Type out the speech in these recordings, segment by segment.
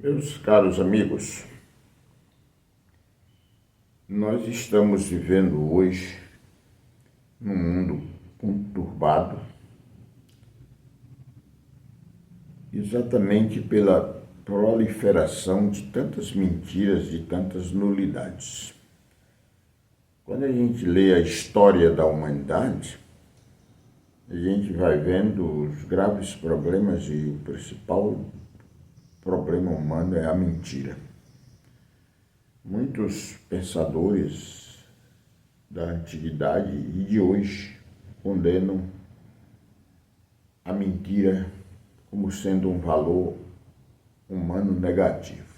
Meus caros amigos, nós estamos vivendo hoje num mundo conturbado exatamente pela proliferação de tantas mentiras, de tantas nulidades. Quando a gente lê a história da humanidade, a gente vai vendo os graves problemas e o principal problema humano é a mentira. Muitos pensadores da antiguidade e de hoje condenam a mentira como sendo um valor humano negativo.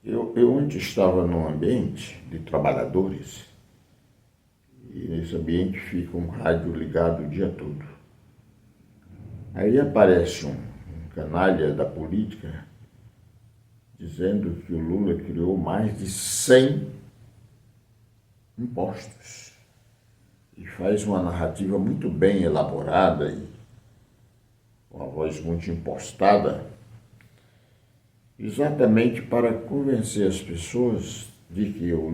Eu antes estava num ambiente de trabalhadores e nesse ambiente fica um rádio ligado o dia todo. Aí aparece um canalha da política dizendo que o Lula criou mais de 100 impostos e faz uma narrativa muito bem elaborada e com a voz muito impostada, exatamente para convencer as pessoas de que o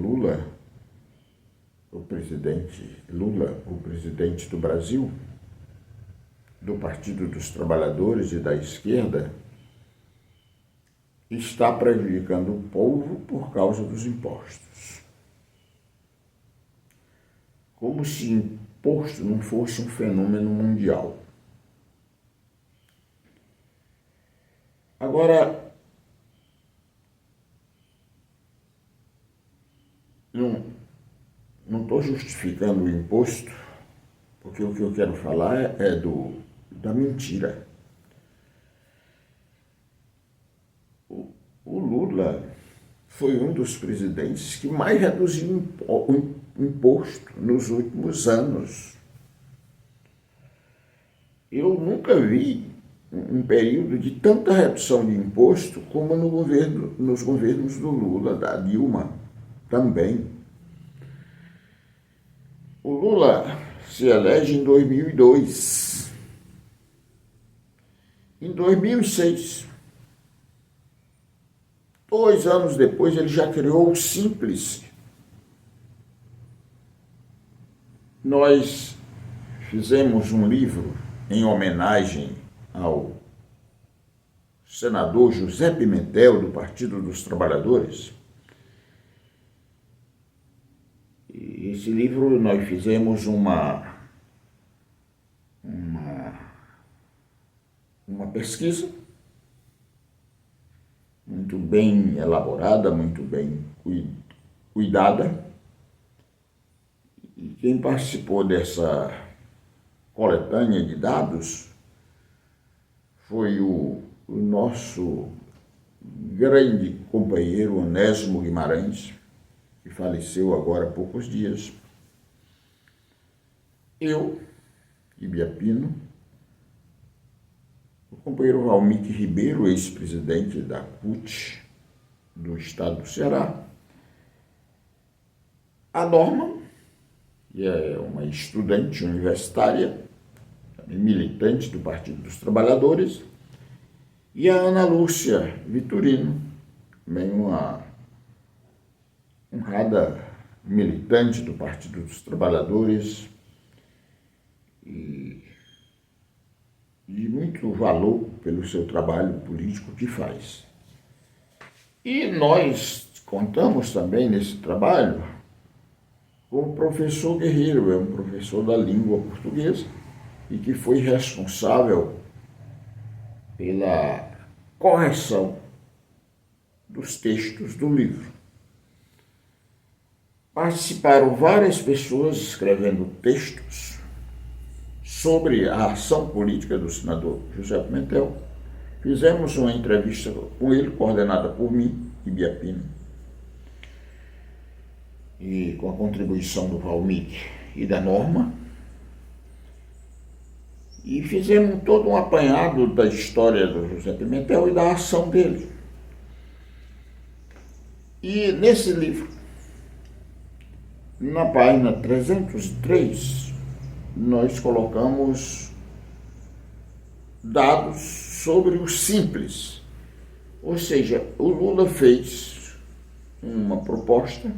presidente do Brasil, do Partido dos Trabalhadores e da esquerda, está prejudicando o povo por causa dos impostos. Como se imposto não fosse um fenômeno mundial. Agora, não estou justificando o imposto, porque o que eu quero falar é da mentira. O Lula foi um dos presidentes que mais reduziu o imposto nos últimos anos. Eu nunca vi um período de tanta redução de imposto como nos governos do Lula, da Dilma também. O Lula se elege em 2002. Em 2006, 2 anos depois, ele já criou o Simples. Nós fizemos um livro em homenagem ao senador José Pimentel, do Partido dos Trabalhadores. E esse livro nós fizemos uma pesquisa muito bem elaborada, muito bem cuidada. E quem participou dessa coletânea de dados foi o nosso grande companheiro Onésimo Guimarães, que faleceu agora há poucos dias. Eu, Ibiapino, o companheiro Valmir Ribeiro, ex-presidente da CUT do estado do Ceará, a Norma, que é uma estudante universitária, militante do Partido dos Trabalhadores, e a Ana Lúcia Vitorino, também uma honrada militante do Partido dos Trabalhadores e de muito valor pelo seu trabalho político que faz. E nós contamos também nesse trabalho com o professor Guerreiro, é um professor da língua portuguesa e que foi responsável pela correção dos textos do livro. Participaram várias pessoas escrevendo textos sobre a ação política do senador José Pimentel. Fizemos uma entrevista com ele, coordenada por mim, Ibiapino, e com a contribuição do Valmir e da Norma. E fizemos todo um apanhado da história do José Pimentel e da ação dele. E nesse livro, na página 303, nós colocamos dados sobre o simples. Ou seja, o Lula fez uma proposta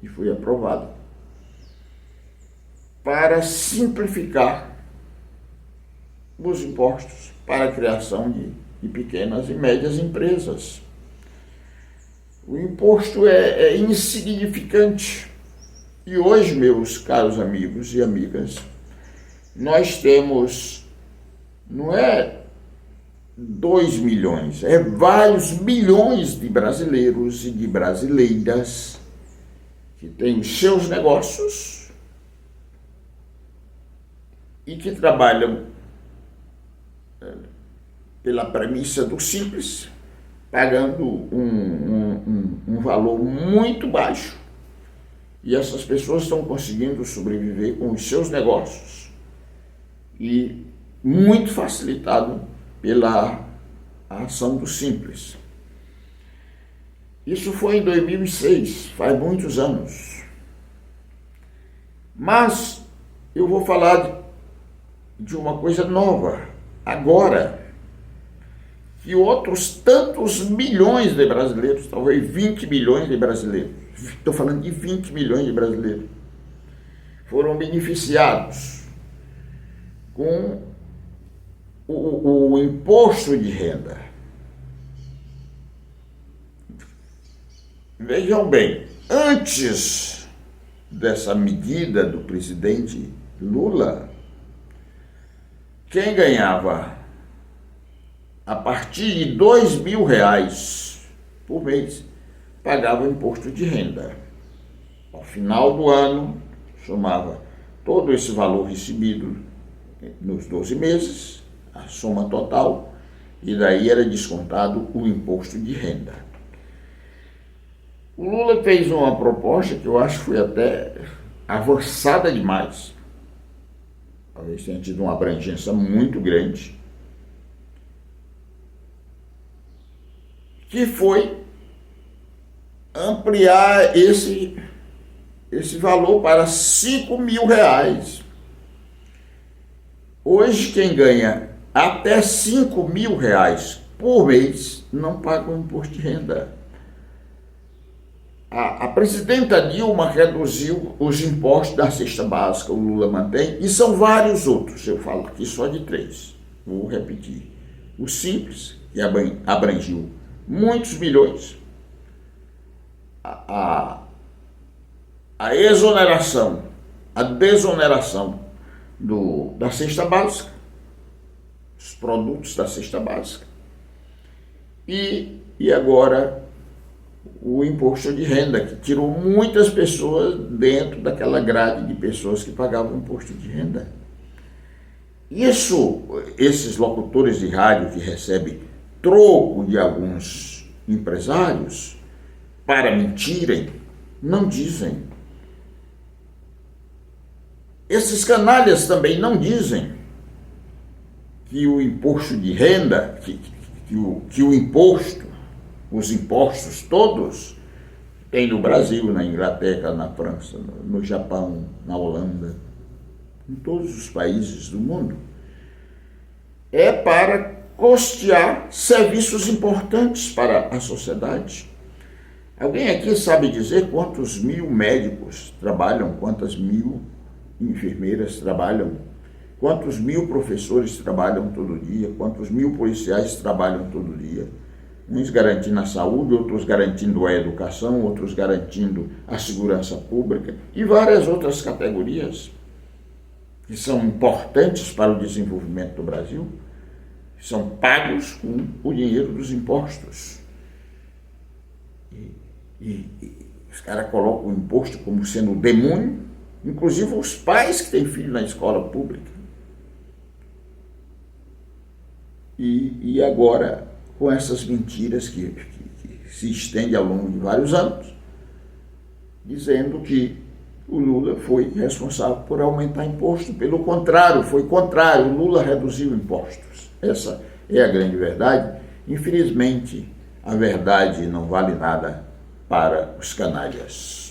e foi aprovada para simplificar os impostos para a criação de pequenas e médias empresas. O imposto é insignificante. E hoje, meus caros amigos e amigas, nós temos, não é 2 milhões, é vários milhões de brasileiros e de brasileiras que têm os seus negócios e que trabalham pela premissa do simples, pagando um valor muito baixo. E essas pessoas estão conseguindo sobreviver com os seus negócios e muito facilitado pela ação do simples. Isso foi em 2006, faz muitos anos. Mas eu vou falar de uma coisa nova, agora, que outros tantos milhões de brasileiros, talvez 20 milhões de brasileiros, estou falando de 20 milhões de brasileiros, foram beneficiados com o imposto de renda. Vejam bem, antes dessa medida do presidente Lula, quem ganhava a partir de R$2.000 por mês pagava imposto de renda. Ao final do ano, somava todo esse valor recebido nos 12 meses, a soma total, e daí era descontado o imposto de renda. O Lula fez uma proposta que eu acho que foi até avançada demais. Talvez tenha tido uma abrangência muito grande, que foi ampliar esse valor para R$5.000. Hoje, quem ganha até R$5.000 por mês não paga o imposto de renda. A presidenta Dilma reduziu os impostos da cesta básica, o Lula mantém, e são vários outros, eu falo aqui só de 3, vou repetir. O Simples, que abrangiu muitos milhões, a exoneração, a desoneração da cesta básica, os produtos da cesta básica, e agora o imposto de renda, que tirou muitas pessoas dentro daquela grade de pessoas que pagavam imposto de renda. Esses locutores de rádio que recebem troco de alguns empresários para mentirem, não dizem. Esses canalhas também não dizem que o imposto de renda, que o imposto, os impostos todos, tem no Brasil, na Inglaterra, na França, no Japão, na Holanda, em todos os países do mundo, é para custear serviços importantes para a sociedade. Alguém aqui sabe dizer quantos 1.000 médicos trabalham, quantas 1.000 enfermeiras trabalham, quantos 1.000 professores trabalham todo dia, quantos 1.000 policiais trabalham todo dia? Uns garantindo a saúde, outros garantindo a educação, outros garantindo a segurança pública e várias outras categorias que são importantes para o desenvolvimento do Brasil, são pagos com o dinheiro dos impostos. E os caras colocam o imposto como sendo o demônio, inclusive os pais que têm filho na escola pública. E agora, com essas mentiras que se estendem ao longo de vários anos, dizendo que o Lula foi responsável por aumentar imposto. Pelo contrário, foi contrário, o Lula reduziu impostos. Essa é a grande verdade. Infelizmente, a verdade não vale nada para os canalhas.